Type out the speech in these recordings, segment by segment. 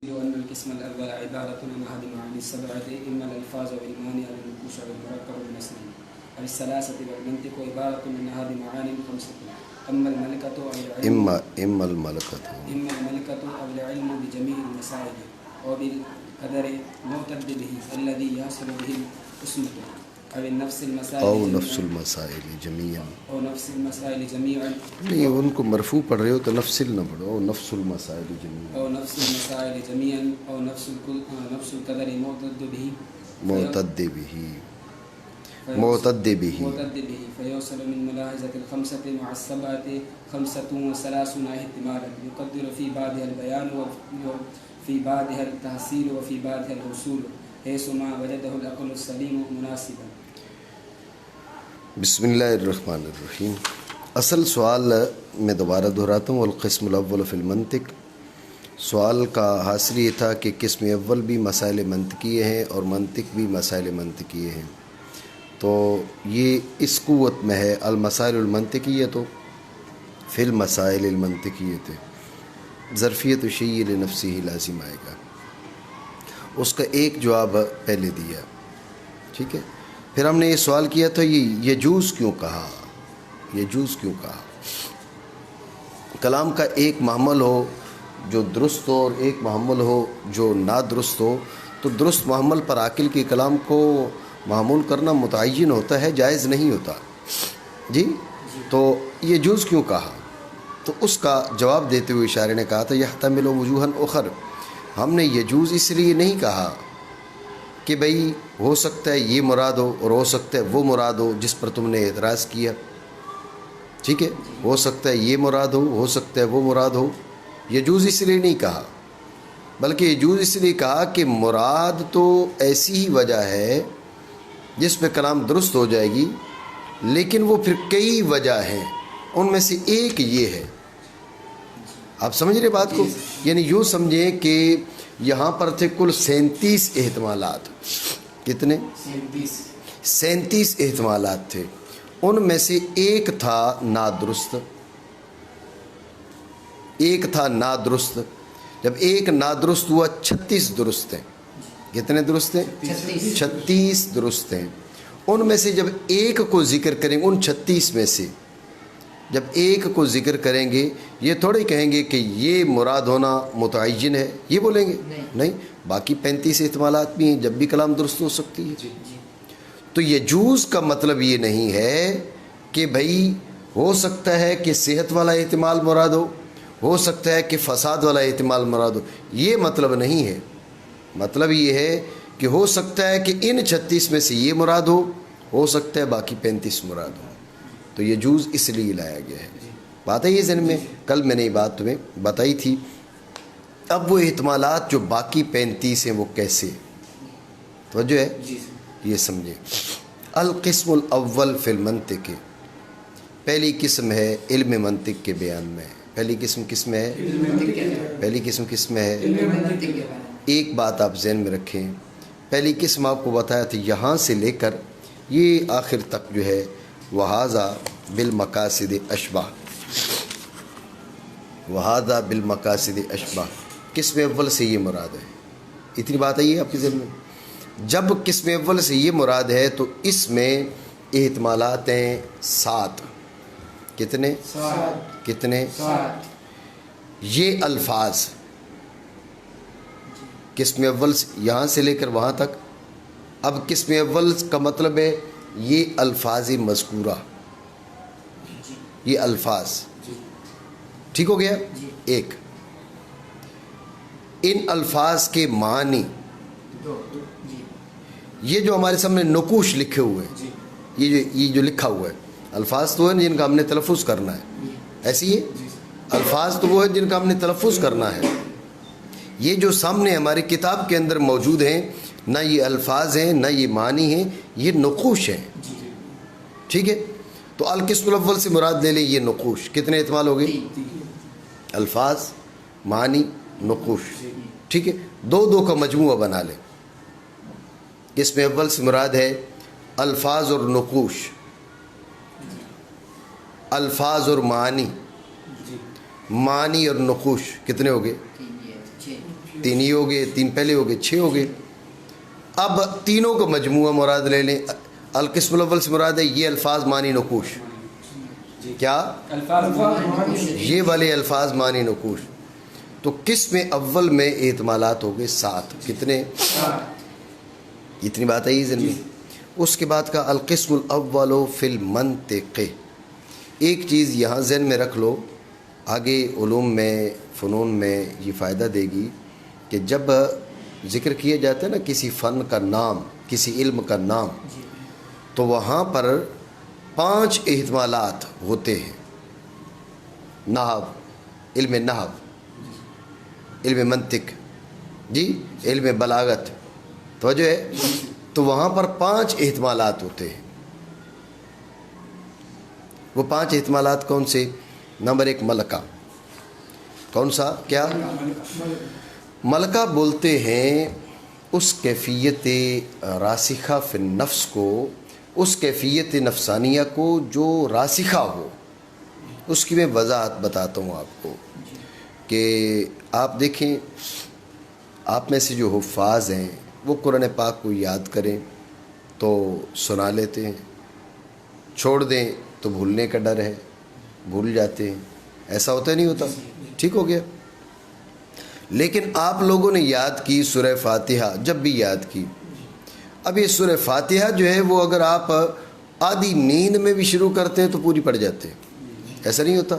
أن القسم الأول عبارة عن أحد معاني السبعة إما الألفاظ والمعاني أو النقوش أو المركب من اثنين أو الثلاثة والمنطق عبارة عن أحد معاني خمسة أما الملكة أو العلم إما الملكة أو العلم بجميع المسائل وبالقدر معتد به الذي يحصل به القسمة أو نفس المسائل جميعا نہیں ان کو مرفوع پڑھ رہے ہو تو نفس نہ پڑھو او نفس المسائل جميعا أو نفس المسائل جميعا أو نفس القدر معتد به فيوصل من ملاحظة الخمسة مع السبعة 35 احتمالا يقدر في بعضها البيان وفي بعضها التحصيل وفي بعضها الحصول حيث ما وجده العقل السليم مناسبا. بسم اللہ الرحمن الرحیم. اصل سوال میں دوبارہ دہراتا ہوں. القسم الاول فی المنطق. سوال کا حاصل یہ تھا کہ قسم اول بھی مسائل منطقیے ہیں اور منطق بھی مسائل منطقیے ہیں. تو یہ اس قوت میں ہے المسائل المنطقیۃ فی المسائل المنطقیۃ. ظرفیت شیء لنفسہ لازم آئے گا. اس کا ایک جواب پہلے دیا. ٹھیک ہے. پھر ہم نے یہ سوال کیا تھا یہ یجوز کیوں کہا. کلام کا ایک محمل ہو جو درست ہو اور ایک محمل ہو جو نادرست ہو تو درست محمل پر عاقل کے کلام کو معمول کرنا متعین ہوتا ہے، جائز نہیں ہوتا. جی تو یجوز کیوں کہا؟ تو اس کا جواب دیتے ہوئے اشارے نے کہا تھا یحتمل وجوہا اخر. ہم نے یجوز اس لیے نہیں کہا کہ بھئی ہو سکتا ہے یہ مراد ہو اور ہو سکتا ہے وہ مراد ہو جس پر تم نے اعتراض کیا. ٹھیک ہے. ہو سکتا ہے یہ مراد ہو سکتا ہے وہ مراد ہو. یجوز اس لیے نہیں کہا بلکہ یجوز اس لیے کہا کہ مراد تو ایسی ہی وجہ ہے جس پہ کلام درست ہو جائے گی، لیکن وہ پھر کئی وجہ ہیں، ان میں سے ایک یہ ہے. آپ سمجھ رہے بات کو؟ یعنی یوں سمجھیں کہ یہاں پر تھے کل 37 احتمالات. کتنے؟ 37 احتمالات تھے. ان میں سے ایک تھا نادرست. جب ایک نادرست ہوا 36 درست ہیں. کتنے درست ہیں؟ 36 درست ہیں. ان میں سے جب ایک کو ذکر کریں گے، ان 36 میں سے جب ایک کو ذکر کریں گے یہ تھوڑی کہیں گے کہ یہ مراد ہونا متعین ہے، یہ بولیں گے نہیں. باقی 35 احتمالات بھی ہیں جب بھی کلام درست ہو سکتی ہے. تو یجوز کا مطلب یہ نہیں ہے کہ بھائی ہو سکتا ہے کہ صحت والا احتمال مراد ہو سکتا ہے کہ فساد والا احتمال مراد ہو. یہ مطلب نہیں ہے. مطلب یہ ہے کہ ہو سکتا ہے کہ ان 36 میں سے یہ مراد ہو سکتا ہے باقی 35 مراد ہو. تو یجوز اس لیے لایا گیا ہے. بات ہے یہ ذہن میں. کل میں نے یہ بات تمہیں بتائی تھی. اب وہ احتمالات جو باقی 35 ہیں وہ کیسے؟ توجہ ہے؟ یہ سمجھیں. القسم الاول فی المنطق. پہلی قسم ہے علم منطق کے بیان میں. پہلی قسم کس میں ہے؟ ایک بات آپ ذہن میں رکھیں. پہلی قسم آپ کو بتایا تھا یہاں سے لے کر یہ آخر تک جو ہے وہذا بالمقاصد اشبہ. قسم اول سے یہ مراد ہے. اتنی بات آئی ہے آپ کے ذہن میں. جب قسم اول سے یہ مراد ہے تو اس میں احتمالات ہیں 7. کتنے؟ یہ الفاظ قسم اول سے یہاں سے لے کر وہاں تک. اب قسم اول کا مطلب ہے یہ الفاظ مذکورہ، یہ الفاظ. ٹھیک ہو گیا؟ ایک ان الفاظ کے معنی، یہ جو ہمارے سامنے نقوش لکھے ہوئے ہیں، یہ جو لکھا ہوا ہے الفاظ تو ہیں جن کا ہم نے تلفظ کرنا ہے. ایسی ہے الفاظ تو وہ ہیں جن کا ہم نے تلفظ کرنا ہے. یہ جو سامنے ہماری کتاب کے اندر موجود ہیں نہ یہ الفاظ ہیں نہ یہ معنی ہیں، یہ نقوش ہیں. ٹھیک ہے. تو القسم الاول سے مراد لے لیں یہ نقوش. کتنے احتمال ہو گئے؟ الفاظ، معنی، نقوش. ٹھیک ہے. دو کا مجموعہ بنا لیں. قسم اول سے مراد ہے الفاظ اور نقوش، الفاظ اور معنی اور نقوش. کتنے ہو گئے؟ 3 ہی ہو گئے, 3 پہلے ہو گئے, 6 ہو گئے. اب تینوں کو مجموعہ مراد لے لیں. القسم الاول سے مراد ہے یہ الفاظ معنی نقوش. کیا یہ والے الفاظ معنی نقوش. تو قسم اول میں احتمالات ہو گئے 7. کتنے؟ اتنی بات ہے ذہن میں. اس کے بعد کا القسم الاول فی المنطق. ایک چیز یہاں ذہن میں رکھ لو, آگے علوم میں فنون میں یہ فائدہ دے گی کہ جب ذکر کیا جاتا ہے نا کسی فن کا نام, کسی علم کا نام, تو وہاں پر 5 احتمالات ہوتے ہیں. نحو, علم نحو, علم منطق, جی علم بلاغت, توجہ ہے. تو وہاں پر 5 احتمالات ہوتے ہیں. وہ 5 احتمالات کون سے؟ نمبر 1 ملکہ. کون سا؟ کیا؟ ملکہ بولتے ہیں اس کیفیت راسخہ فی النفس کو, اس کیفیت نفسانیہ کو جو راسخہ ہو. اس کی میں وضاحت بتاتا ہوں آپ کو کہ آپ دیکھیں, آپ میں سے جو حفاظ ہیں وہ قرآن پاک کو یاد کریں تو سنا لیتے ہیں, چھوڑ دیں تو بھولنے کا ڈر ہے, بھول جاتے ہیں. ایسا ہوتا نہیں ہوتا؟ ٹھیک ہو گیا. لیکن آپ لوگوں نے یاد کی سورہ فاتحہ, جب بھی یاد کی. اب یہ سورہ فاتحہ جو ہے وہ اگر آپ آدھی نیند میں بھی شروع کرتے ہیں تو پوری پڑ جاتے ہیں. ایسا نہیں ہوتا؟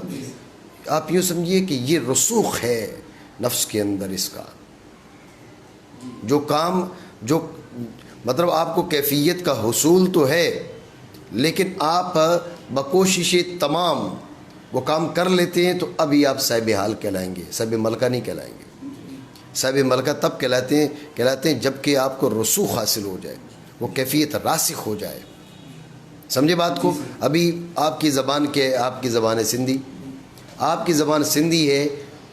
آپ یوں سمجھیے کہ یہ رسوخ ہے نفس کے اندر. اس کا جو کام, جو مطلب آپ کو کیفیت کا حصول تو ہے, لیکن آپ بکوشش تمام وہ کام کر لیتے ہیں تو ابھی آپ صاحب حال کہلائیں گے, صاحب ملکہ نہیں کہلائیں گے. صاحب ملکہ تب کہلاتے ہیں جب کہ آپ کو رسوخ حاصل ہو جائے, وہ کیفیت راسخ ہو جائے. سمجھے بات کو؟ ابھی آپ کی زبان کیا ہے؟ آپ کی زبان ہے سندھی. آپ کی زبان سندھی ہے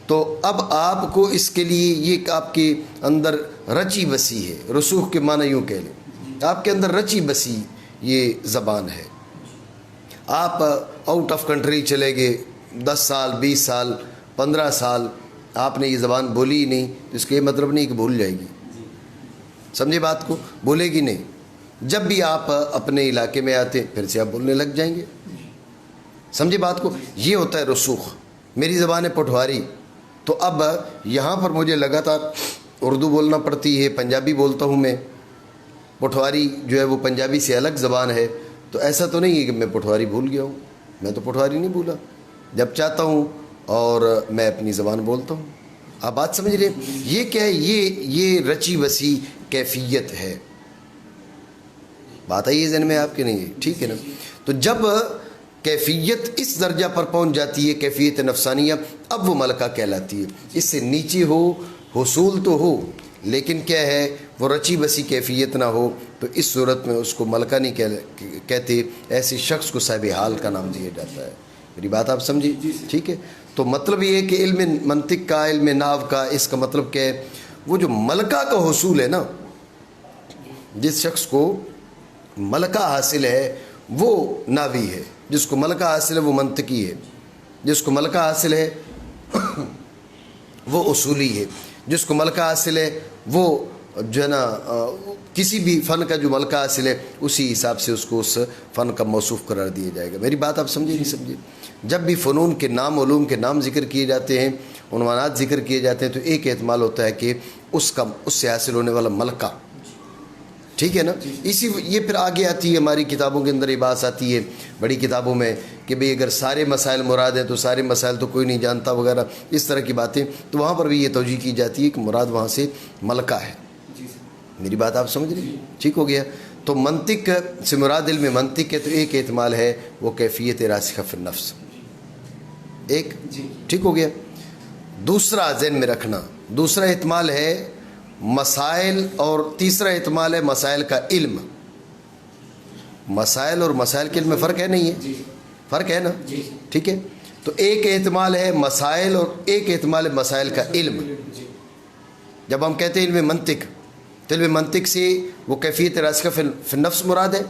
تو اب آپ کو اس کے لیے یہ آپ کے اندر رچی بسی ہے. رسوخ کے معنی یوں کہہ لیں, آپ کے اندر رچی بسی یہ زبان ہے. آپ آؤٹ آف کنٹری چلے گئے, 10 سال 20 سال 15 سال آپ نے یہ زبان بولی ہی نہیں, تو اس کا یہ مطلب نہیں کہ بھول جائے گی. سمجھے بات کو؟ بولے گی نہیں. جب بھی آپ اپنے علاقے میں آتے پھر سے آپ بولنے لگ جائیں گے. سمجھے بات کو؟ یہ ہوتا ہے رسوخ. میری زبان ہے پٹھواری, تو اب یہاں پر مجھے لگاتار اردو بولنا پڑتی ہے, پنجابی بولتا ہوں میں. پٹھواری جو ہے وہ پنجابی سے الگ زبان ہے. تو ایسا تو نہیں ہے کہ میں پٹھواری بھول گیا ہوں, میں تو پٹھواری نہیں بھولا. جب چاہتا ہوں اور میں اپنی زبان بولتا ہوں. آپ بات سمجھ رہے ہیں؟ یہ کیا ہے؟ یہ رچی وسیع کیفیت ہے. بات آئی ہے ذہن میں آپ کے؟ نہیں؟ ٹھیک ہے نا. تو جب کیفیت اس درجہ پر پہنچ جاتی ہے, کیفیت نفسانیہ, اب وہ ملکہ کہلاتی ہے. اس سے نیچے ہو, حصول تو ہو, لیکن کیا ہے وہ رچی بسی کیفیت نہ ہو, تو اس صورت میں اس کو ملکہ نہیں کہتے. ایسے شخص کو صاحب حال کا نام دیا جاتا ہے. میری بات آپ سمجھیں؟ ٹھیک ہے. تو مطلب یہ ہے کہ علم منطق کا, علم نحو کا, اس کا مطلب کیا ہے؟ وہ جو ملکہ کا حصول ہے نا, جس شخص کو ملکہ حاصل ہے وہ ناوی ہے. جس کو ملکہ حاصل ہے وہ منطقی ہے. جس کو ملکہ حاصل ہے وہ اصولی ہے. جس کو ملکہ حاصل ہے وہ جو ہے نا کسی بھی فن کا جو ملکہ حاصل ہے اسی حساب سے اس کو اس فن کا موصوف قرار دیا جائے گا. میری بات آپ سمجھے نہیں سمجھے؟ جب بھی فنون کے نام, علوم کے نام ذکر کیے جاتے ہیں, عنوانات ذکر کیے جاتے ہیں, تو ایک احتمال ہوتا ہے کہ اس سے حاصل ہونے والا ملکہ. ٹھیک ہے نا. یہ پھر آگے آتی ہے ہماری کتابوں کے اندر, یہ بات آتی ہے بڑی کتابوں میں کہ بھئی اگر سارے مسائل مراد ہیں تو سارے مسائل تو کوئی نہیں جانتا وغیرہ, اس طرح کی باتیں. تو وہاں پر بھی یہ توجیہ کی جاتی ہے کہ مراد وہاں سے ملکہ ہے. میری بات آپ سمجھ رہی؟ ٹھیک ہو گیا. تو منطق سے مراد علم منطق ہے, تو ایک احتمال ہے وہ کیفیت راسخہ فی النفس. ایک ٹھیک ہو گیا. دوسرا ذہن میں رکھنا, دوسرا احتمال ہے مسائل, اور تیسرا احتمال ہے مسائل کا علم. مسائل اور مسائل کے علم میں فرق ہے نہیں ہے؟ فرق ہے نا. ٹھیک ہے. تو ایک احتمال ہے مسائل اور ایک احتمال ہے مسائل کا علم. جب ہم کہتے ہیں علم منطق, تو علم منطق سے وہ کیفیت راسخہ فی النفس مراد ہے,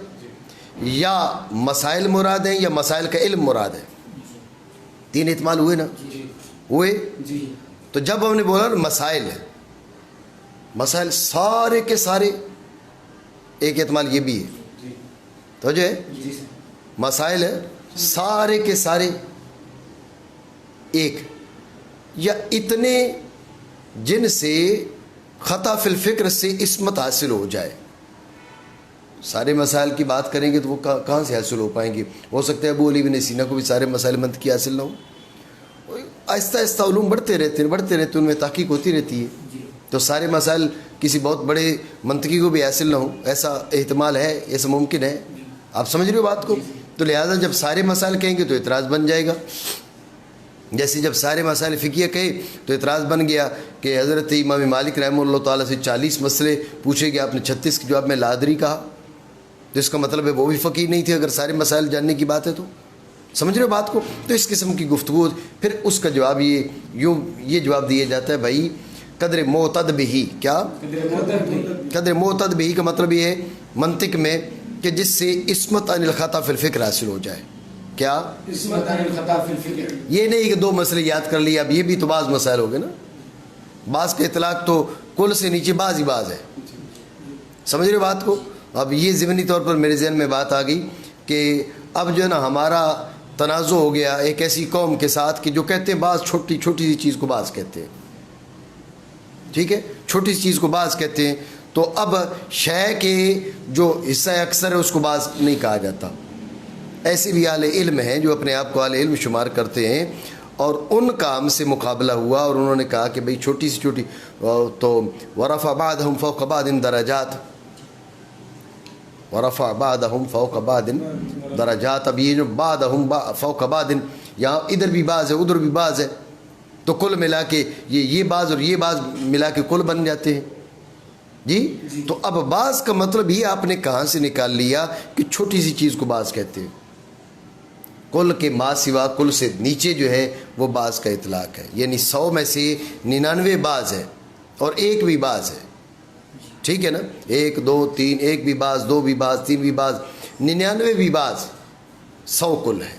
یا مسائل مراد ہیں, یا مسائل کا علم مراد ہے. 3 احتمال ہوئے نا؟ ہوئے. تو جب ہم نے بولا مسائل, مسائل سارے کے سارے، ایک احتمال یہ بھی ہے تو جو ہے مسائل سارے کے سارے ایک، یا اتنے جن سے خطا فی الفکر سے عصمت حاصل ہو جائے. سارے مسائل کی بات کریں گے تو وہ کہاں سے حاصل ہو پائیں گے؟ ہو سکتا ہے ابو علی بن سینا کو بھی سارے مسائل منطقی حاصل نہ ہو. آہستہ آہستہ علوم بڑھتے رہتے ہیں، ان میں تحقیق ہوتی رہتی ہے. تو سارے مسائل کسی بہت بڑے منطقی کو بھی حاصل نہ ہو، ایسا احتمال ہے، ایسا ممکن ہے. آپ سمجھ رہے ہو بات کو؟ تو لہٰذا جب سارے مسائل کہیں گے تو اعتراض بن جائے گا. جیسے جب سارے مسائل فقہیہ کہے تو اعتراض بن گیا کہ حضرت امام مالک رحمہ اللہ تعالیٰ سے 40 مسئلے پوچھے گئے، آپ نے 36 کے جواب میں لا ادری کہا، تو اس کا مطلب ہے وہ بھی فقیہ نہیں تھے اگر سارے مسائل جاننے کی بات ہے تو. سمجھ رہے ہو بات کو؟ تو اس قسم کی گفتگو پھر اس کا جواب یہ جواب دیا جاتا ہے بھائی قدر معتد بہی. کیا قدر معتد بہی کا مطلب یہ ہے منطق میں کہ جس سے عصمت عن الخطا فی الفکر حاصل ہو جائے. کیا عصمت عن الخطا فی الفکر؟ یہ نہیں کہ 2 مسئلے یاد کر لیے، اب یہ بھی تو بعض مسائل ہو گئے نا. بعض کا اطلاق تو کل سے نیچے بعض ہی بعض ہے. سمجھ رہے بات کو؟ اب یہ ضمنی طور پر میرے ذہن میں بات آ گئی کہ اب جو ہے نا ہمارا تنازع ہو گیا ایک ایسی قوم کے ساتھ کہ جو کہتے ہیں بعض چھوٹی سی چیز کو بعض کہتے ہیں. ٹھیک ہے، چھوٹی سی چیز کو بعض کہتے ہیں، تو اب شے کے جو حصہ اکثر ہے اس کو بعض نہیں کہا جاتا. ایسے بھی اہل علم ہیں جو اپنے آپ کو اہل علم شمار کرتے ہیں، اور ان کا ہم سے مقابلہ ہوا اور انہوں نے کہا کہ بھئی چھوٹی سی چھوٹی تو ورفع بعضهم فوق بعض درجات، ورفع بعضهم فوق بعض درجات. اب یہ جو بعضهم فوق بعض، یہاں ادھر بھی بعض ہے ادھر بھی بعض ہے، تو کل ملا کے یہ بعض اور یہ بعض ملا کے کل بن جاتے ہیں. جی تو اب بعض کا مطلب یہ آپ نے کہاں سے نکال لیا کہ چھوٹی سی چیز کو بعض کہتے ہیں. کل کے ما سوا کل سے نیچے جو ہے وہ بعض کا اطلاق ہے، یعنی 100 میں سے 99 بعض ہے اور ایک بھی بعض ہے. ٹھیک ہے نا، 1 2 3 ایک بھی بعض، 2 بھی بعض، 3 بھی بعض، 99 بھی بعض، 100 کل ہے.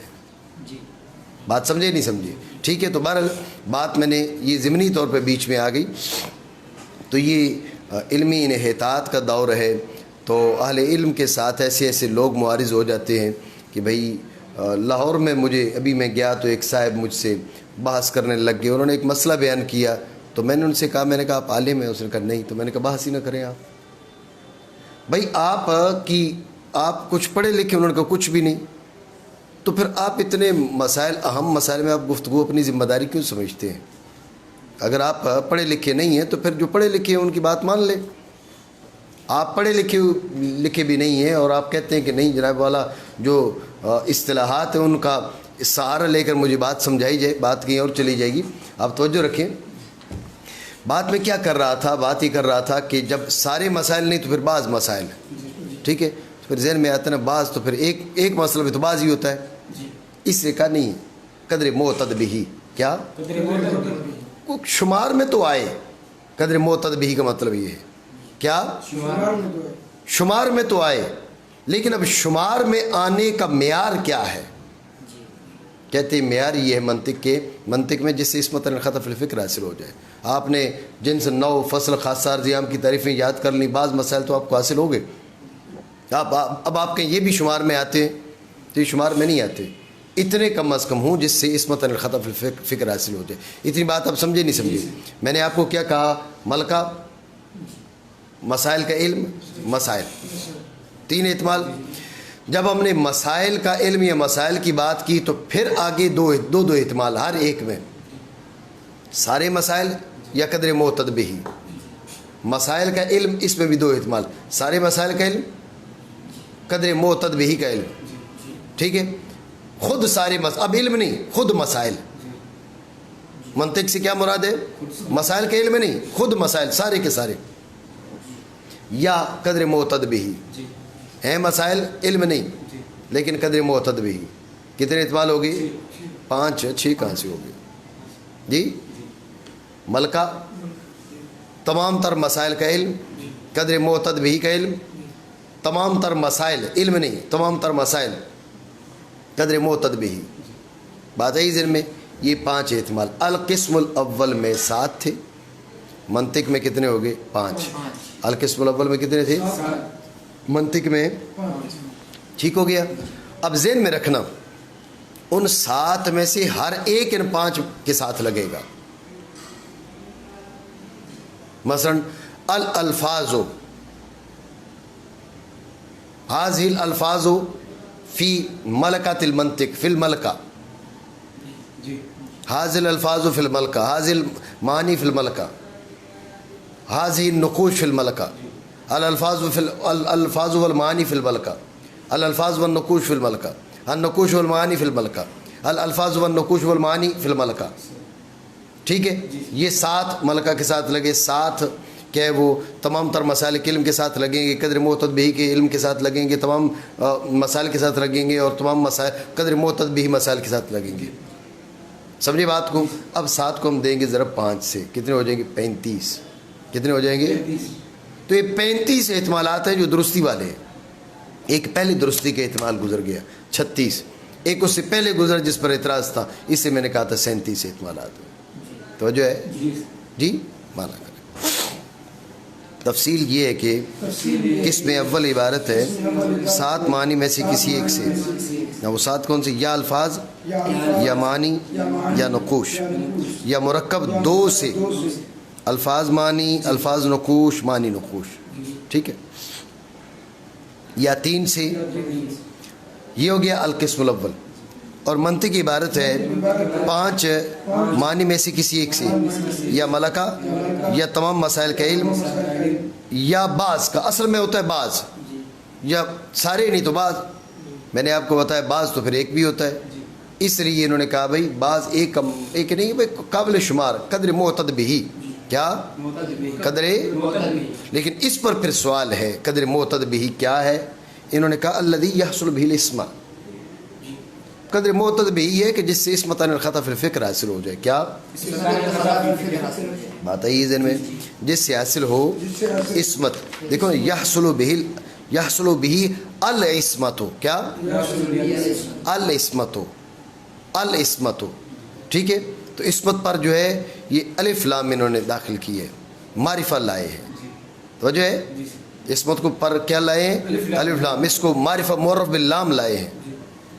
بات سمجھے نہیں سمجھے؟ ٹھیک ہے. تو بہرحال بات میں نے یہ ضمنی طور پہ بیچ میں آ گئی. تو یہ علمی انحطاط کا دور ہے، تو اہل علم کے ساتھ ایسے لوگ معارض ہو جاتے ہیں کہ بھئی لاہور میں ابھی میں گیا تو ایک صاحب مجھ سے بحث کرنے لگ گئے. انہوں نے ایک مسئلہ بیان کیا تو میں نے ان سے کہا، میں نے کہا آپ عالم ہیں؟ اس نے کہا نہیں. تو میں نے کہا بحث ہی نہ کریں آپ. بھئی آپ کچھ پڑھے لکھے؟ انہوں نے کہا کچھ بھی نہیں. تو پھر آپ اتنے مسائل، اہم مسائل میں آپ گفتگو اپنی ذمہ داری کیوں سمجھتے ہیں؟ اگر آپ پڑھے لکھے نہیں ہیں تو پھر جو پڑھے لکھے ہیں ان کی بات مان لیں. آپ پڑھے لکھے بھی نہیں ہیں اور آپ کہتے ہیں کہ نہیں جناب والا جو اصطلاحات ہیں ان کا سہارا لے کر مجھے بات سمجھائی جائے، بات کہیں اور چلی جائے گی. آپ توجہ رکھیں. بات میں کیا کر رہا تھا؟ بات ہی کر رہا تھا کہ جب سارے مسائل نہیں تو پھر بعض مسائل ہیں. ٹھیک ہے، پھر ذہن میں آتا ہے نا بعض، تو پھر ایک مسئلہ بھی تو بعض ہی ہوتا ہے. اس سے کہا نہیں، قدر معتد بہی. کیا شمار میں تو آئے. قدر معتد بہی کا مطلب یہ ہے کیا؟ شمار میں تو آئے، لیکن اب شمار میں آنے کا معیار کیا ہے؟ کہتے ہیں معیار یہ ہے منطق میں جس سے عصمت عن الخطا فی الفکر حاصل ہو جائے. آپ نے جنس نو فصل خاصار زیام کی تعریفیں یاد کر لیں، بعض مسائل تو آپ کو حاصل ہو گئے. اب آپ کہیں یہ بھی شمار میں آتے ہیں تو یہ شمار میں نہیں آتے. اتنے کم از کم ہوں جس سے عصمت عن الخطا فی الفکر حاصل ہو جائے. اتنی بات آپ سمجھے نہیں سمجھے؟ میں نے آپ کو کیا کہا؟ ملکہ، مسائل کا علم، مسائل 3 احتمال. جب ہم نے مسائل کا علم یا مسائل کی بات کی تو پھر آگے دو احتمال ہر ایک میں. سارے مسائل یا قدر معتد بہی. مسائل کا علم، اس میں بھی 2 احتمال، سارے مسائل کا علم، قدر معتد بہی کا علم. ٹھیک ہے، خود سارے اب علم نہیں، خود مسائل. منطق سے کیا مراد ہے؟ مسائل کا علم نہیں، خود مسائل سارے کے سارے. یا قدر معتد بہی ہیں مسائل، علم نہیں لیکن قدر معتد بہی. کتنے احتمال ہوگی؟ 5 6 کہاں سے ہوگی جی؟ ملکہ، تمام تر مسائل کا علم، قدر معتد بہی کا علم، تمام تر مسائل، علم نہیں تمام تر مسائل، قدر معتد بہی. بات ہے ذہن میں. یہ 5 احتمال. القسم الاول میں 7 تھے، منطق میں کتنے ہو گئے؟ 5. القسم الاول میں کتنے تھے؟ منطق میں. ٹھیک ہو گیا. اب ذہن میں رکھنا ان 7 میں سے ہر ایک ان 5 کے ساتھ لگے گا. مثلا الالفاظ هذه الالفاظ فی ملکۃ المنطق فی الملکہ، هذه الالفاظ فی الملکہ، هذه المعانی فی الملکہ، هذه النقوش فی الملکہ، الالفاظ والمعانی فی الملکہ، الالفاظ والنقوش فی الملکہ، النقوش والمعانی فی الملکہ، الالفاظ والنقوش والمعانی فی الملکہ. ٹھیک ہے، یہ 7 ملکہ کے ساتھ لگے. 7 کہ وہ تمام تر مسائل کے علم کے ساتھ لگیں گے، قدر معتد بہی کے علم کے ساتھ لگیں گے، تمام مسائل کے ساتھ لگیں گے، اور تمام مسائل قدر معتد بہی مسائل کے ساتھ لگیں گے. سمجھے بات کو؟ اب 7 کو ہم دیں گے ضرب 5 سے، کتنے ہو جائیں گے؟ 35. کتنے ہو جائیں گے؟ تو یہ 35 احتمالات ہیں جو درستی والے ہیں. ایک پہلے درستی کا احتمال گزر گیا 36، ایک اس سے پہلے گزر جس پر اعتراض تھا، اس سے میں نے کہا تھا 37 احتمالات. توجہ ہے جی؟ مانا کریں. تفصیل یہ ہے کہ قسم اول عبارت ہے 7 معنی میں سے کسی ایک سے. نہ وہ 7 کون سے؟ یا الفاظ، یا معنی، یا نقوش، یا مرکب 2 سے. الفاظ معنی، الفاظ نقوش، معنی نقوش. ٹھیک ہے، یا 3 سے. یہ ہو گیا القسم الاول. اور منطق کی عبارت ہے 5 معنی میں سے کسی ایک سے، یا ملکہ، یا تمام مسائل کا علم، یا بعض کا. اصل میں ہوتا ہے بعض، یا سارے نہیں تو بعض. میں نے آپ کو بتایا بعض تو پھر ایک بھی ہوتا ہے. اس لیے انہوں نے کہا بھائی بعض ایک نہیں بھائی قابل شمار، قدر معتد بہی. کیا؟ قدر. لیکن اس پر پھر سوال ہے قدر معتد بہی کیا ہے؟ انہوں نے کہا الذی یحصل بہ الاسم. قدر معتد بہی ہے کہ جس سے اسمت عن الخطا فی الفکر حاصل ہو جائے. کیا بات ہے ذہن میں؟ جس سے حاصل ہو اسمت. دیکھو یحصل بہ الاسمت. کیا؟ الاسمت. ٹھیک ہے، تو اسمت پر جو ہے یہ الف لام انہوں نے داخل کی ہے، معرفہ لائے ہیں. توجہ ہے؟ اسمت کو پر کیا لائے ہیں؟ الف لام. اس کو معرفہ معرف باللام لائے ہیں،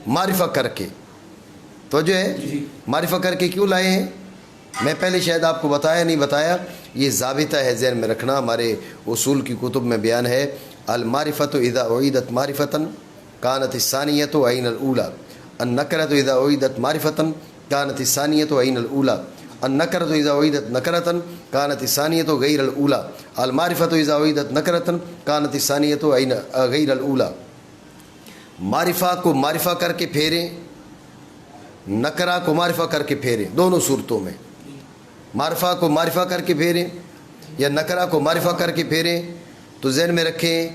معرفہ کر کے. توجہ ہے؟ معرفہ کر کے کیوں لائے ہیں؟ میں پہلے شاید آپ کو بتایا نہیں بتایا، یہ ضابطہ ہے ذہن میں رکھنا. ہمارے اصول کی کتب میں بیان ہے المعرفۃ اذا اعیدت معرفۃ کانت الثانیۃ عین الاولی، النکرۃ اذا اعیدت معرفۃ کانت الثانیۃ عین الاولی، النکرۃ اذا اعیدت نکرۃ کانت الثانیۃ غیر الاولی، المعرفۃ اذا اعیدت نکرۃ کانت الثانیۃ غیر الاولی. معرفہ کو معرفہ کر کے پھیریں، نکرہ کو معرفہ کر کے پھیریں. دونوں صورتوں میں معرفہ کو معرفہ کر کے پھیریں یا نکرہ کو معرفہ کر کے پھیریں تو ذہن میں رکھیں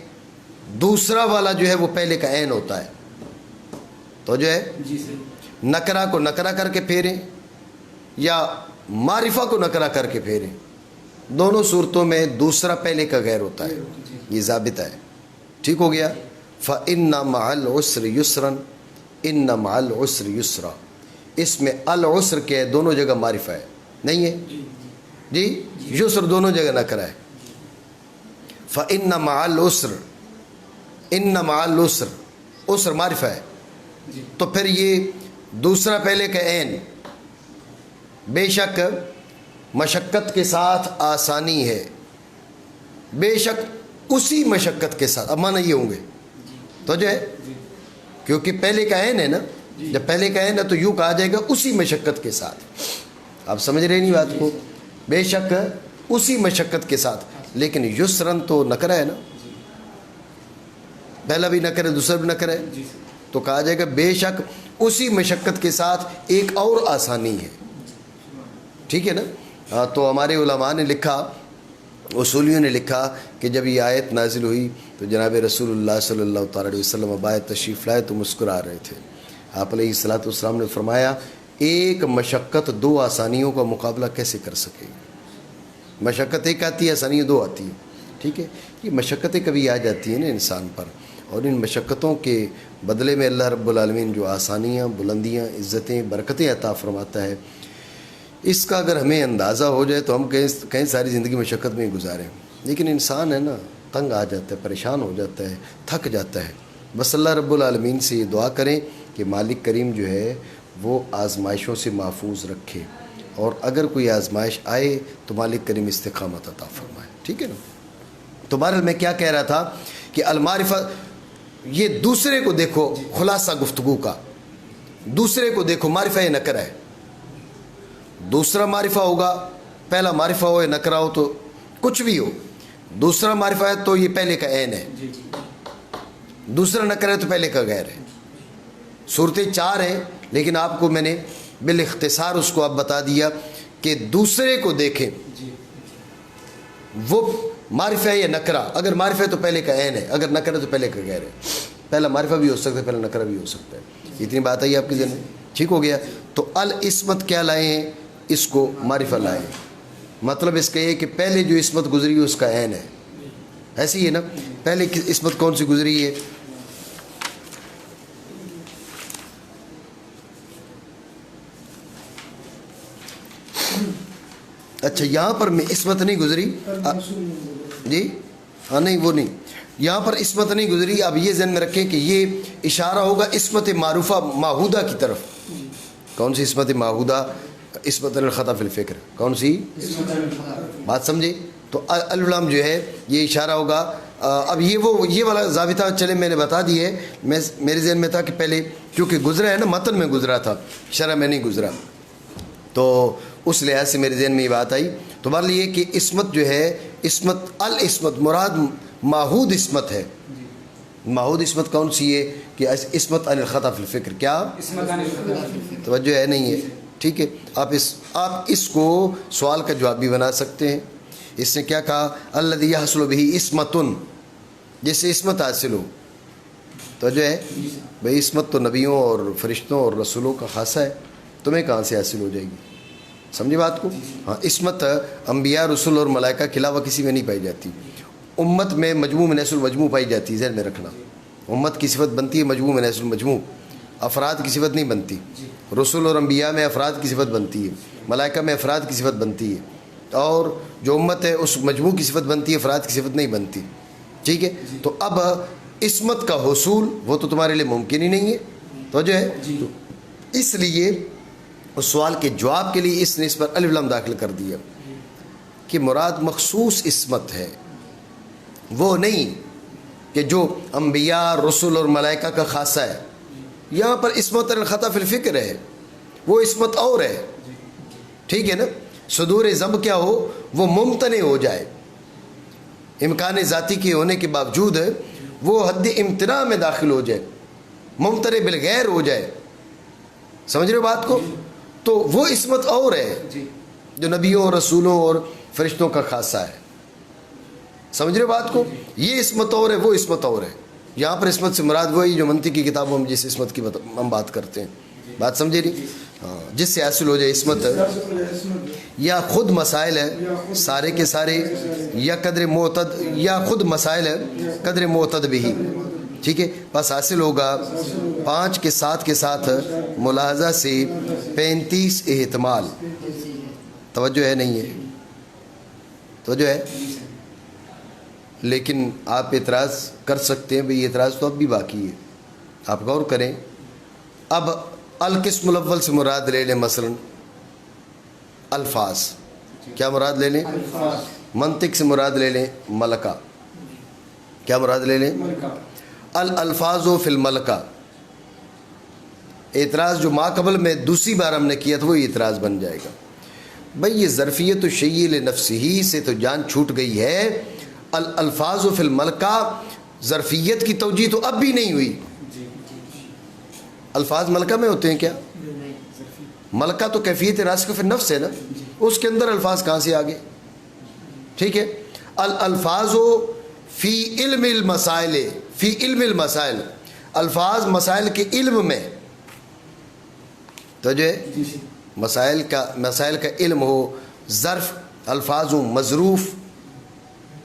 دوسرا والا جو ہے وہ پہلے کا عین ہوتا ہے. تو جو ہے نکرہ کو نکرہ کر کے پھیریں یا معرفہ کو نکرہ کر کے پھیریں، دونوں صورتوں میں دوسرا پہلے کا غیر ہوتا ہے. یہ ضابطہ ہے. ٹھیک ہو گیا؟ فَإِنَّ مَعَ الْعُسْرِ يُسْرًا إِنَّ مَعَ الْعُسْرِ يُسْرًا. اس میں العسر کے دونوں جگہ معرفہ ہے نہیں ہے جی؟ یسر دونوں جگہ نہ کرائے. فَإِنَّ مَعَ الْعُسْرِ، إِنَّ مَعَ الْعُسْرِ، عسر معرفہ ہے تو پھر یہ دوسرا پہلے کا عین بے شک مشقت کے ساتھ آسانی ہے. بے شک اسی مشقت کے ساتھ. اب معنی یہ ہوں گے تو جو ہے کیونکہ پہلے کا عین ہے نا، جب پہلے کا عین ہے تو یوں کہا جائے گا اسی مشقت کے ساتھ. آپ سمجھ رہے نہیں بات کو؟ بے شک اسی مشقت کے ساتھ. لیکن یسرن تو نکرہ ہے نا، پہلا بھی نکرہ ہے دوسرا بھی نکرہ ہے، تو کہا جائے گا بے شک اسی مشقت کے ساتھ ایک اور آسانی ہے. ٹھیک ہے نا؟ تو ہمارے علماء نے لکھا، اصولیوں نے لکھا کہ جب یہ آیت نازل ہوئی تو جناب رسول اللہ صلی اللہ تعالی علیہ وسلم آیت تشریف لائے تو مسکرا رہے تھے. آپ علیہ الصلوۃ والسلام نے فرمایا ایک مشقت 2 آسانیوں کا مقابلہ کیسے کر سکے گی؟ مشقت ایک آتی ہے، آسانی 2 آتی ہیں. ٹھیک ہے، یہ مشقتیں کبھی آ جاتی ہیں نا انسان پر، اور ان مشقتوں کے بدلے میں اللہ رب العالمین جو آسانیاں، بلندیاں، عزتیں، برکتیں عطا فرماتا ہے. اس کا اگر ہمیں اندازہ ہو جائے تو ہم کہیں ساری زندگی مشقت میں ہی گزاریں. لیکن انسان ہے نا، تنگ آ جاتا ہے، پریشان ہو جاتا ہے، تھک جاتا ہے. بس اللہ رب العالمین سے یہ دعا کریں کہ مالک کریم جو ہے وہ آزمائشوں سے محفوظ رکھے، اور اگر کوئی آزمائش آئے تو مالک کریم استقامت عطا فرمائے. ٹھیک ہے نا؟ تو بہرحال میں کیا کہہ رہا تھا کہ المعرفہ، یہ دوسرے کو دیکھو، خلاصہ گفتگو کا دوسرے کو دیکھو. معرفہ یہ نکرہ ہے، دوسرا معرفہ ہوگا، پہلا معرفہ ہو یا نکرہ ہو تو کچھ بھی ہو، دوسرا معرفہ ہے تو یہ پہلے کا عین ہے، دوسرا نکرہ ہے تو پہلے کا غیر ہے. صورتیں 4 ہیں، لیکن آپ کو میں نے بالاختصار اس کو اب بتا دیا کہ دوسرے کو دیکھیں وہ معرفہ ہے یا نکرہ. اگر معرفہ ہے تو پہلے کا عین ہے، اگر نکرہ ہے تو پہلے کا غیر ہے. پہلا معرفہ بھی ہو سکتا ہے، پہلا نکرہ بھی ہو سکتا ہے. اتنی بات آئی آپ کے ذہن میں؟ ٹھیک ہو گیا. تو العصمت کیا لائے ہیں؟ اس کو معرفہ لائے ہیں. مطلب اس کا یہ کہ پہلے جو عصمت گزری اس کا عین ہے. ایسی ہے نا؟ پہلے عصمت کون سی گزری ہے؟ اچھا یہاں پر میں عصمت نہیں گزری جی، ہاں نہیں وہ نہیں، یہاں پر عصمت نہیں گزری. اب یہ ذہن میں رکھیں کہ یہ اشارہ ہوگا عصمت معروفہ معہودہ کی طرف. کون سی عصمت معہودہ؟ عصمت الخطا فی الفکر. کون سی بات سمجھے؟ تو العلم جو ہے یہ اشارہ ہوگا. اب یہ والا ضابطہ چلے میں نے بتا دی ہے. میرے ذہن میں تھا کہ پہلے کیونکہ گزرا ہے نا، متن میں گزرا تھا، شرح میں نہیں گزرا، تو اس لحاظ سے میرے ذہن میں یہ بات آئی. تو بہرحال یہ کہ عصمت جو ہے، عصمت العصمت مراد معہود عصمت ہے. معہود عصمت کون سی ہے؟ کہ عصمت عن الخطا فی الفکر. کیا توجہ ہے؟ نہیں ہے. ٹھیک ہے، آپ اس کو سوال کا جواب بھی بنا سکتے ہیں. اس نے کیا کہا؟ الذی یحصل بہ عصمت، جس سے عصمت حاصل ہو. توجہ ہے بھائی، عصمت تو نبیوں اور فرشتوں اور رسولوں کا خاصہ ہے، تمہیں کہاں سے حاصل ہو جائے گی؟ سمجھے بات کو؟ ہاں، عصمت انبیاء، رسول اور ملائکہ کے علاوہ کسی میں نہیں پائی جاتی. امت میں مجموع من حیث المجموع پائی جاتی ہے. ذہن میں رکھنا، امت کی صفت بنتی ہے مجموع من حیث المجموع، افراد کی صفت نہیں بنتی. رسول اور انبیاء میں افراد کی صفت بنتی ہے، ملائکہ میں افراد کی صفت بنتی ہے، اور جو امت ہے اس مجموع کی صفت بنتی ہے، افراد کی صفت نہیں بنتی. ٹھیک ہے؟ تو اب عصمت کا حصول وہ تو تمہارے لیے ممکن ہی نہیں ہے. تو جو ہے اس لیے اس سوال کے جواب کے لیے اس نے اس پر الف لام داخل کر دیا کہ مراد مخصوص عصمت ہے، وہ نہیں کہ جو انبیاء، رسول اور ملائکہ کا خاصہ ہے. یہاں پر عصمت الخطا فی الفکر ہے، وہ عصمت اور ہے. ٹھیک ہے نا؟ صدور ذنب کیا ہو؟ وہ ممتنع ہو جائے، امکان ذاتی کے ہونے کے باوجود وہ حد امتناع میں داخل ہو جائے، ممتنع بالغیر ہو جائے. سمجھ رہے ہو بات کو؟ تو وہ عصمت اور ہے جو نبیوں اور رسولوں اور فرشتوں کا خاصہ ہے. سمجھ رہے ہو بات کو؟ یہ عصمت اور ہے، وہ عصمت اور ہے. یہاں پر عصمت سے مراد وہی جو منطق کی کتابوں میں جس عصمت کی ہم بات کرتے ہیں. بات سمجھے نہیں؟ ہاں، جس سے حاصل ہو جائے عصمت، یا خود مسائل ہے سارے کے سارے، یا قدر معتد، یا خود مسائل ہے قدر معتد بھی. ٹھیک ہے؟ بس حاصل ہوگا 5 کے ساتھ ملاحظہ سے 35 احتمال. توجہ ہے نہیں ہے؟ توجہ ہے؟ لیکن آپ اعتراض کر سکتے ہیں، بھئی اعتراض تو اب بھی باقی ہے، آپ غور کریں. اب القسم الاول سے مراد لے لیں، مثلا الفاظ. کیا مراد لے لیں؟ منطق سے مراد لے لیں ملکہ. کیا مراد لے لیں؟ الالفاظ فی الملکہ. اعتراض جو ما قبل میں دوسری بار ہم نے کیا تھا وہ اعتراض بن جائے گا. بھئی یہ ظرفیت الشیء لنفسہ سے تو جان چھوٹ گئی ہے. الالفاظ فی الملکہ، ظرفیت کی توجیہ تو اب بھی نہیں ہوئی. الفاظ ملکہ میں ہوتے ہیں کیا؟ ملکہ تو کیفیت راسخ فی النفس ہے نا، اس کے اندر الفاظ کہاں سے آگے؟ ٹھیک ہے؟ الالفاظ فی علم المسائل، فی علم المسائل، الفاظ مسائل کے علم میں. تو جو ہے مسائل کا علم ہو، ظرف الفاظ مظروف،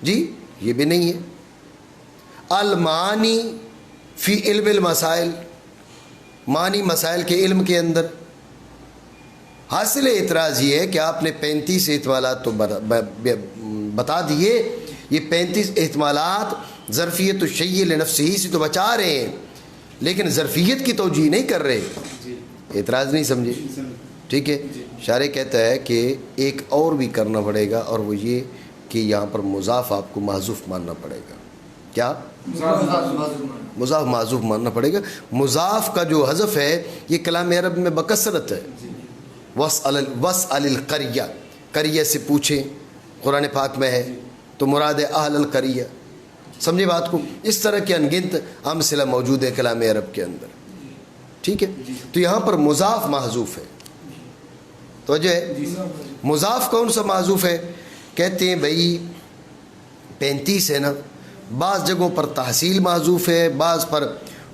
جی یہ بھی نہیں ہے. المعانی فی علم المسائل، معنی مسائل کے علم کے اندر. حاصل اعتراض یہ ہے کہ آپ نے 35 احتمالات تو بتا دیے، یہ 35 احتمالات ظرفیت الشیء لنفسہ سے تو بچا رہے ہیں، لیکن ظرفیت کی توجیہ نہیں کر رہے. اعتراض نہیں سمجھے؟ ٹھیک ہے. شارح کہتا ہے کہ ایک اور بھی کرنا پڑے گا، اور وہ یہ کہ یہاں پر مضاف آپ کو محذوف ماننا پڑے گا. کیا؟ مضاف محذوف ماننا پڑے گا. مضاف کا جو حذف ہے یہ کلام عرب میں بکثرت ہے. وَاسْأَلِ الْقَرْيَةَ، قریہ سے پوچھیں، قرآن پاک میں ہے تو مراد ہے اہل القریہ. سمجھے بات کو؟ اس طرح کے انگنت امثلہ موجود ہے کلام عرب کے اندر. ٹھیک ہے. تو یہاں پر مضاف محذوف ہے. توجہ ہے؟ مضاف کون سا محذوف ہے؟ کہتے ہیں بھئی 35 ہے نا، بعض جگہوں پر تحصیل محذوف ہے، بعض پر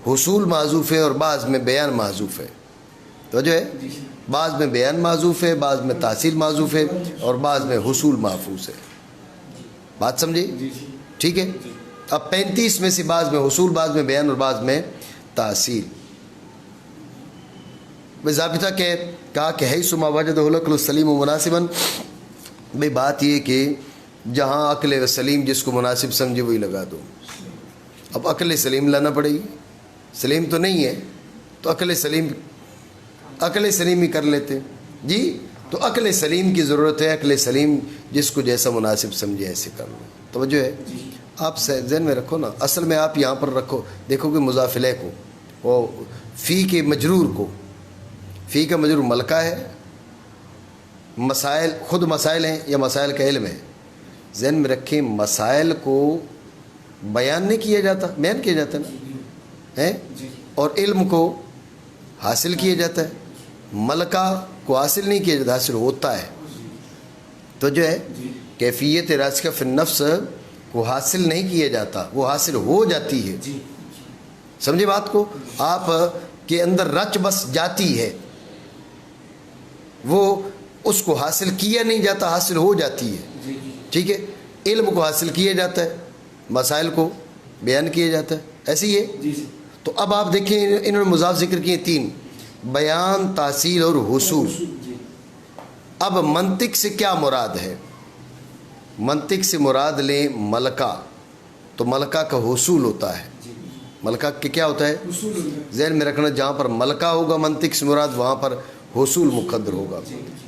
حصول محذوف ہے، اور بعض میں بیان محذوف ہے. توجہ ہے؟ بعض میں بیان محذوف ہے، بعض میں تحصیل محذوف ہے، اور بعض میں حصول محفوظ ہے. بات سمجھے؟ ٹھیک ہے. اب 35 میں سے بعض میں حصول، بعض میں بیان، اور بعض میں تحصیل. ضابطہ کہا کہ حیث ما وجدہ العقل السلیم مناسباً، بھئی بات یہ کہ جہاں عقل سلیم جس کو مناسب سمجھے وہی لگا دو. اب عقل سلیم لانا پڑے گی، سلیم تو نہیں ہے تو عقل سلیم ہی کر لیتے. جی تو عقل سلیم کی ضرورت ہے. عقل سلیم جس کو جیسا مناسب سمجھے ایسے کر لو. توجہ ہے؟ آپ ذہن میں رکھو نا. اصل میں آپ یہاں پر رکھو، دیکھو کہ مضاف الیہ کو، وہ فی کے مجرور کو، فی کا مجرور ملکہ ہے، مسائل خود مسائل ہیں یا مسائل کا علم ہے. ذہن میں رکھیں مسائل کو بیان نہیں کیا جاتا، بیان کیا جاتا نا ہے، اور علم کو حاصل کیا جاتا ہے. ملکہ کو حاصل نہیں کیا جاتا، حاصل ہوتا ہے. تو جو ہے کیفیت راسخہ فی النفس کو حاصل نہیں کیا جاتا، وہ حاصل ہو جاتی ہے. سمجھے بات کو؟ آپ کے اندر رچ بس جاتی ہے، وہ اس کو حاصل کیا نہیں جاتا، حاصل ہو جاتی ہے. ٹھیک ہے. علم کو حاصل کیا جاتا ہے، مسائل کو بیان کیا جاتا ہے. ایسے ہی ہے. تو اب آپ دیکھیں انہوں نے مضاف ذکر کیے 3، بیان، تحصیل اور حصول. اب منطق سے کیا مراد ہے؟ منطق سے مراد لیں ملکہ، تو ملکہ کا حصول ہوتا ہے. ملکہ کے کیا ہوتا ہے؟ ذہن میں رکھنا، جہاں پر ملکہ ہوگا منطق سے مراد وہاں پر حصول مقدر ہوگا.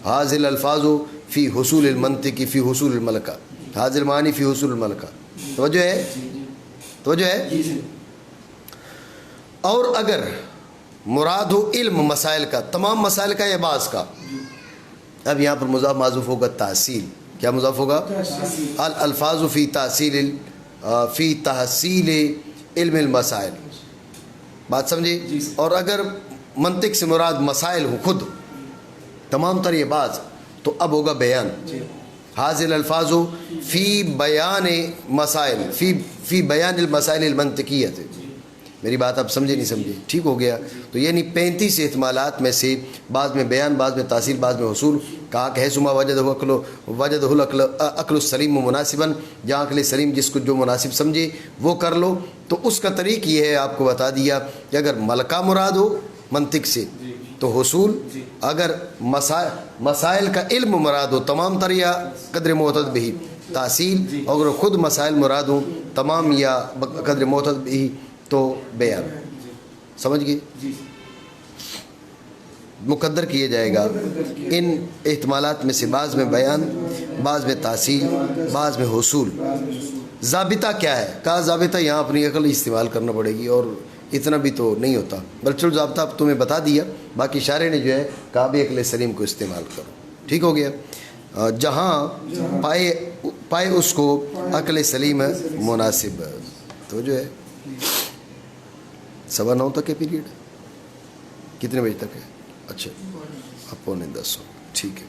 حاضر الفاظ فی حصول المنطق فی حصول الملکہ، حاضر معنی فی حصول الملکہ. توجہ ہے؟ توجہ ہے؟ اور اگر مراد ہو علم مسائل کا، تمام مسائل کا یا بعض کا، اب یہاں پر مضاف معذوف ہوگا تحصیل. کیا مضاف ہوگا؟ الفاظ فی تحصیل علم المسائل. بات سمجھے؟ اور اگر منطق سے مراد مسائل ہو خود تمام تر یہ بعض، تو اب ہوگا بیان. حاضر الفاظ فی بیان مسائل فی بیان المسائل المنطقیہ. میری بات آپ سمجھے نہیں سمجھے؟ ٹھیک ہو گیا. تو یعنی 35 احتمالات میں سے بعض میں بیان، بعض میں تحصیل، بعض میں حصول. کہا کہ حیثما وجدہ العقل السلیم مناسباً، جہاں عقل سلیم جس کو جو مناسب سمجھے وہ کر لو. تو اس کا طریق یہ ہے، آپ کو بتا دیا کہ اگر ملکہ مراد ہو منطق سے تو حصول، اگر مسائل کا علم مراد ہو تمام تر یا قدر معتد بھی تحصیل، اور اگر خود مسائل مراد ہو تمام یا قدر معتد بھی تو بیان. سمجھ گئے؟ مقدر کیا جائے گا ان احتمالات میں سے بعض میں بیان، بعض میں تحصیل، بعض میں حصول. ضابطہ کیا ہے؟ کہا ضابطہ یہاں اپنی عقل استعمال کرنا پڑے گی، اور اتنا بھی تو نہیں ہوتا. بلکہ ضابطہ اب تمہیں بتا دیا، باقی شارح نے جو ہے کہا بھی عقل سلیم کو استعمال کرو. ٹھیک ہو گیا. جہاں پائے اس کو عقل سلیم مناسب. تو جو ہے 9:15 تک ہے پیریڈ. کتنے بجے تک ہے؟ اچھا اب 9:45. ٹھیک ہے.